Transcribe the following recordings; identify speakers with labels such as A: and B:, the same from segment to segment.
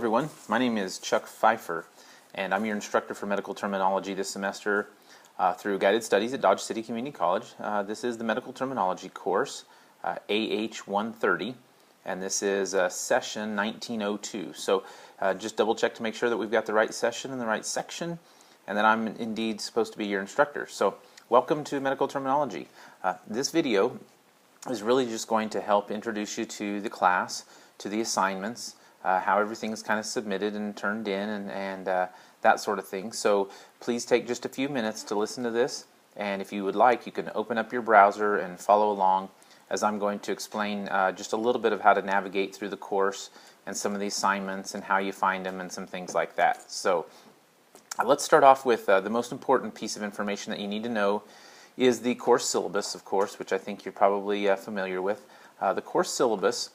A: everyone, my name is Chuck Pfeiffer and I'm your instructor for medical terminology this semester through Guided Studies at Dodge City Community College. This is the medical terminology course, AH130, and this is session 1902. So just double check to make sure that we've got the right session and the right section and that I'm indeed supposed to be your instructor. So welcome to medical terminology. This video is really just going to help introduce you to the class, to the assignments, how everything's kind of submitted and turned in and that sort of thing. So please take just a few minutes to listen to this, and if you would like, you can open up your browser and follow along as I'm going to explain just a little bit of how to navigate through the course and some of the assignments and how you find them and some things like that. So let's start off with the most important piece of information that you need to know is the course syllabus, of course, which I think you're probably familiar with. The course syllabus,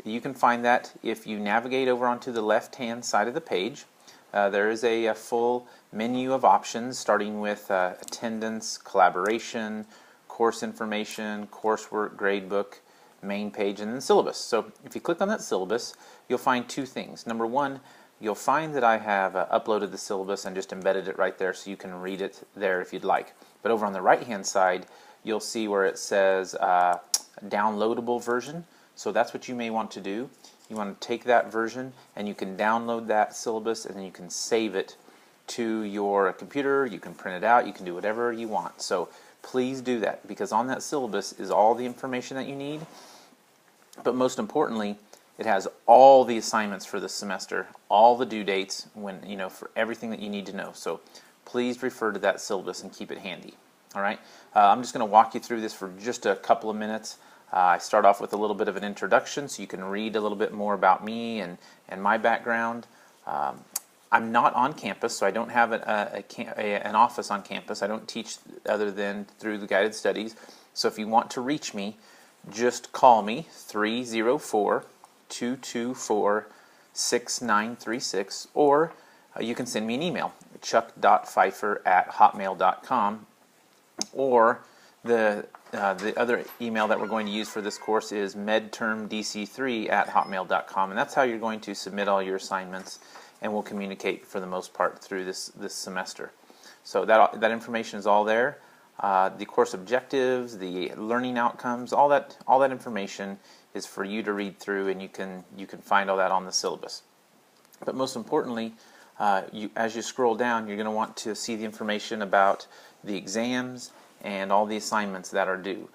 A: you can find that if you navigate over onto the left-hand side of the page. There is a full menu of options starting with attendance, collaboration, course information, coursework, gradebook, main page, and then syllabus. So if you click on that syllabus, you'll find two things. Number one, you'll find that I have uploaded the syllabus and just embedded it right there so you can read it there if you'd like. But over on the right-hand side, you'll see where it says downloadable version. So that's what you may want to do. You want to take that version and you can download that syllabus and then you can save it to your computer, you can print it out, you can do whatever you want. So please do that, because on that syllabus is all the information that you need, but most importantly, it has all the assignments for the semester, all the due dates, for everything that you need to know. So please refer to that syllabus and keep it handy. All right, I'm just going to walk you through this for just a couple of minutes. I start off with a little bit of an introduction so you can read a little bit more about me and my background. I'm not on campus, so I don't have an office on campus. I don't teach other than through the Guided Studies. So if you want to reach me, just call me 304-224-6936, or you can send me an email, chuck.pfeiffer@hotmail.com, or the other email that we're going to use for this course is medtermdc3@hotmail.com, and that's how you're going to submit all your assignments, and we'll communicate for the most part through this semester. So that information is all there. The course objectives, the learning outcomes, all that information is for you to read through, and you can find all that on the syllabus. But most importantly, as you scroll down, you're going to want to see the information about the exams and all the assignments that are due.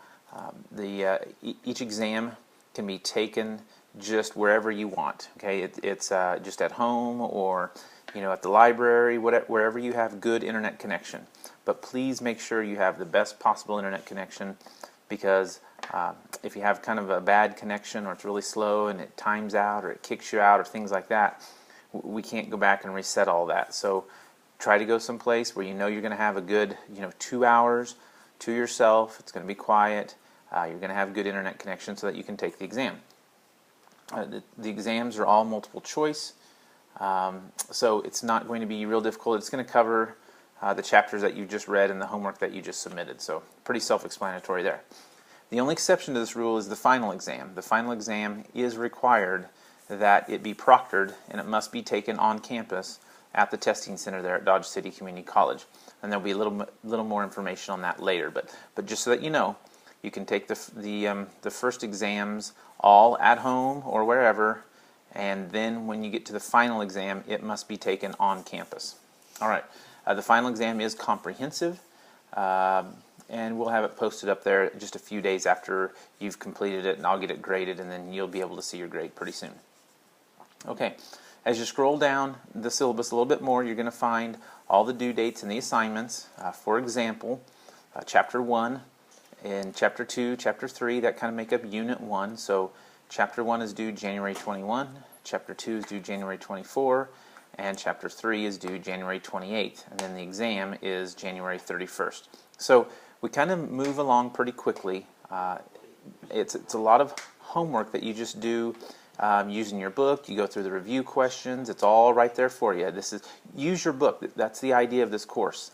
A: Each exam can be taken just wherever you want. Okay, it's just at home or at the library, wherever you have good internet connection. But please make sure you have the best possible internet connection, because if you have kind of a bad connection or it's really slow and it times out or it kicks you out or things like that, we can't go back and reset all that. So try to go someplace where you're going to have a good 2 hours to yourself. It's going to be quiet. You're going to have good internet connection so that you can take the exam. The exams are all multiple choice, so it's not going to be real difficult. It's going to cover the chapters that you just read and the homework that you just submitted, so pretty self-explanatory there. The only exception to this rule is the final exam. The final exam is required that it be proctored, and it must be taken on campus at the testing center there at Dodge City Community College. And there'll be a little more information on that later. But just so that you know, you can take the first exams all at home or wherever, and then when you get to the final exam, it must be taken on campus. All right, the final exam is comprehensive, and we'll have it posted up there just a few days after you've completed it, and I'll get it graded, and then you'll be able to see your grade pretty soon. Okay. As you scroll down the syllabus a little bit more, you're going to find all the due dates and the assignments. For example, Chapter 1 and Chapter 2, Chapter 3, that kind of make up Unit 1. So Chapter 1 is due January 21, Chapter 2 is due January 24, and Chapter 3 is due January 28th. And then the exam is January 31st. So we kind of move along pretty quickly. It's a lot of homework that you just do. Using your book, you go through the review questions. It's all right there for you. Use your book. That's the idea of this course.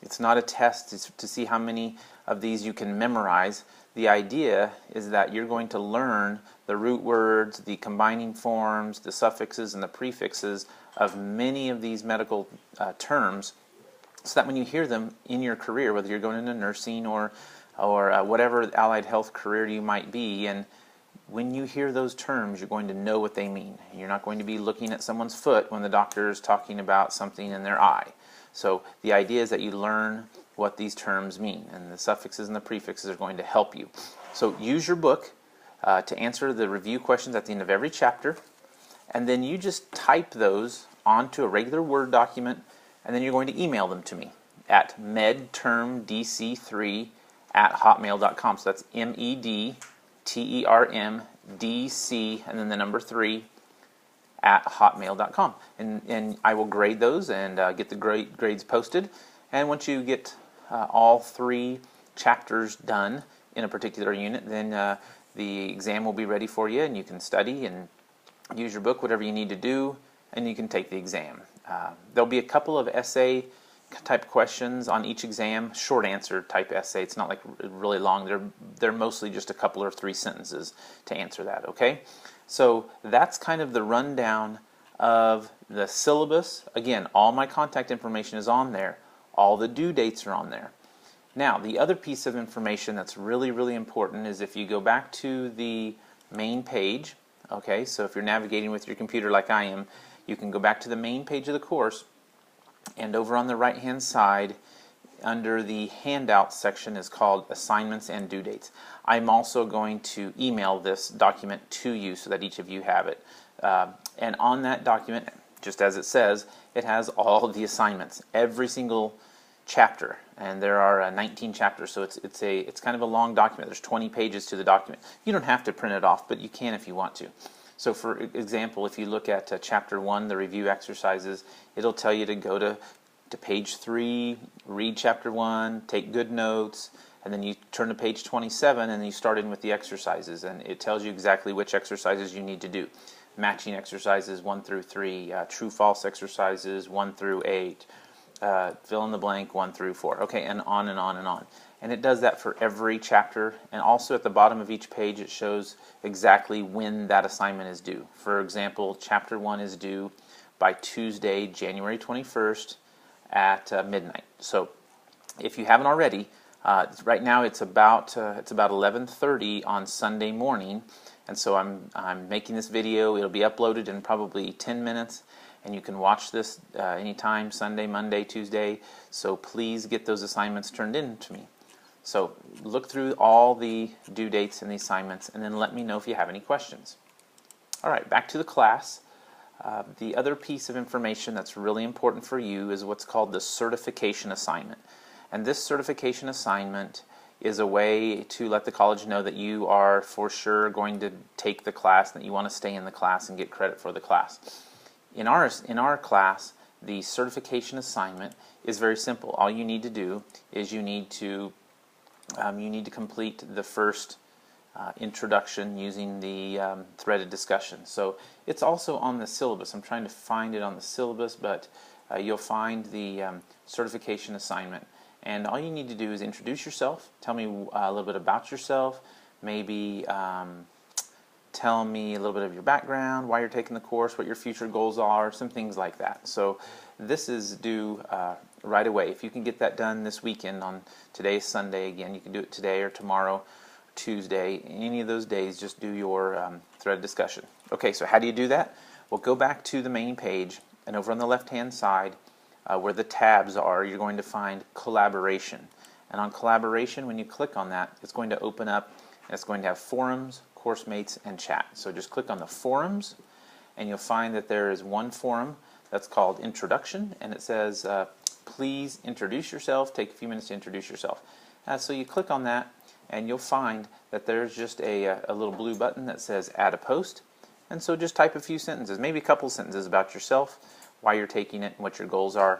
A: It's not a test to see how many of these you can memorize. the idea is that you're going to learn the root words, the combining forms, the suffixes, and the prefixes of many of these medical terms, so that when you hear them in your career, whether you're going into nursing or whatever allied health career you might be, and when you hear those terms, you're going to know what they mean. You're not going to be looking at someone's foot when the doctor is talking about something in their eye. So the idea is that you learn what these terms mean, and the suffixes and the prefixes are going to help you. So use your book to answer the review questions at the end of every chapter, and then you just type those onto a regular Word document, and then you're going to email them to me at medtermdc3@hotmail.com. So that's MEDTERMDC and then the number 3 at hotmail.com. And I will grade those and get the grades posted. And once you get all 3 chapters done in a particular unit, then the exam will be ready for you, and you can study and use your book, whatever you need to do, and you can take the exam. There'll be a couple of essay type questions on each exam, short answer type essay. It's not like really long. They're mostly just a couple or 3 sentences to answer that, okay? So that's kind of the rundown of the syllabus. Again, all my contact information is on there. All the due dates are on there. Now, the other piece of information that's really, really important is if you go back to the main page, okay, so if you're navigating with your computer like I am, you can go back to the main page of the course, and over on the right-hand side, under the handout section is called Assignments and Due Dates. I'm also going to email this document to you so that each of you have it. And on that document, just as it says, it has all the assignments, every single chapter, and there are 19 chapters, so it's kind of a long document. There's 20 pages to the document. You don't have to print it off, but you can if you want to. So for example, if you look at chapter 1, the review exercises, it'll tell you to go to page 3, read chapter 1, take good notes, and then you turn to page 27 and you start in with the exercises, and it tells you exactly which exercises you need to do. Matching exercises 1 through 3, true-false exercises 1 through 8, fill in the blank 1 through 4, okay, and on and on and on. And it does that for every chapter, and also at the bottom of each page it shows exactly when that assignment is due. For example, chapter 1 is due by Tuesday, January 21st at midnight. So if you haven't already, right now it's about 11:30 on Sunday morning, and so I'm making this video. It'll be uploaded in probably 10 minutes, and you can watch this anytime, Sunday, Monday, Tuesday. So please get those assignments turned in to me. So look through all the due dates and the assignments, and then let me know if you have any questions. All right, back to the class. The other piece of information that's really important for you is what's called the certification assignment. And this certification assignment is a way to let the college know that you are for sure going to take the class, and that you want to stay in the class and get credit for the class. In our class, the certification assignment is very simple. All you need to do is you need to complete the first introduction using the threaded discussion. So it's also on the syllabus. I'm trying to find it on the syllabus, but you'll find the certification assignment. And all you need to do is introduce yourself, tell me a little bit about yourself, maybe tell me a little bit of your background, why you're taking the course, what your future goals are, some things like that. So this is due right away. If you can get that done this weekend, on today's Sunday again, you can do it today or tomorrow, Tuesday, any of those days, just do your thread discussion. Okay, so how do you do that? Well, go back to the main page, and over on the left-hand side, where the tabs are, you're going to find collaboration. And on collaboration, when you click on that, it's going to open up, and it's going to have forums, course mates, and chat. So just click on the forums, and you'll find that there is one forum that's called Introduction, and it says, please introduce yourself, take a few minutes to introduce yourself. So you click on that, and you'll find that there's just a little blue button that says Add a Post. And so just type a few sentences, maybe a couple sentences about yourself, why you're taking it, and what your goals are,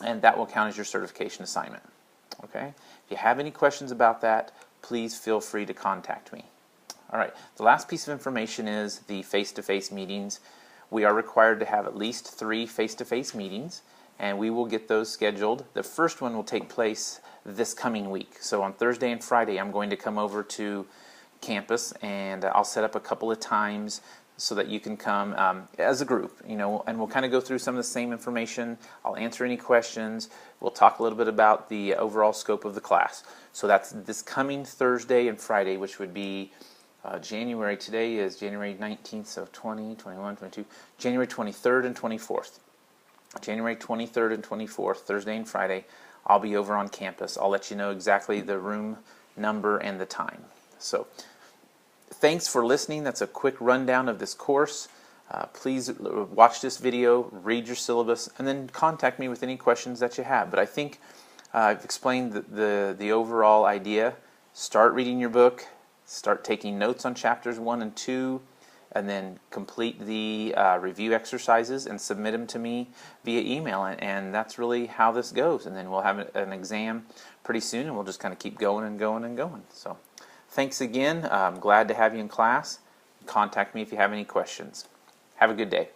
A: and that will count as your certification assignment. Okay? If you have any questions about that, please feel free to contact me. All right, the last piece of information is the face-to-face meetings. We are required to have at least 3 face-to-face meetings, and we will get those scheduled. The first one will take place this coming week. So on Thursday and Friday, I'm going to come over to campus, and I'll set up a couple of times so that you can come as a group, and we'll kind of go through some of the same information. I'll answer any questions. We'll talk a little bit about the overall scope of the class. So that's this coming Thursday and Friday, which would be January. Today is January 19th, so 20, 21, 22, January 23rd and 24th. January 23rd and 24th, Thursday and Friday, I'll be over on campus. I'll let you know exactly the room number and the time. So thanks for listening. That's a quick rundown of this course. Please watch this video, read your syllabus, and then contact me with any questions that you have. But I think I've explained the overall idea. Start reading your book, start taking notes on chapters 1 and 2, and then complete the review exercises and submit them to me via email. And that's really how this goes. And then we'll have an exam pretty soon, and we'll just kind of keep going and going and going. So thanks again. I'm glad to have you in class. Contact me if you have any questions. Have a good day.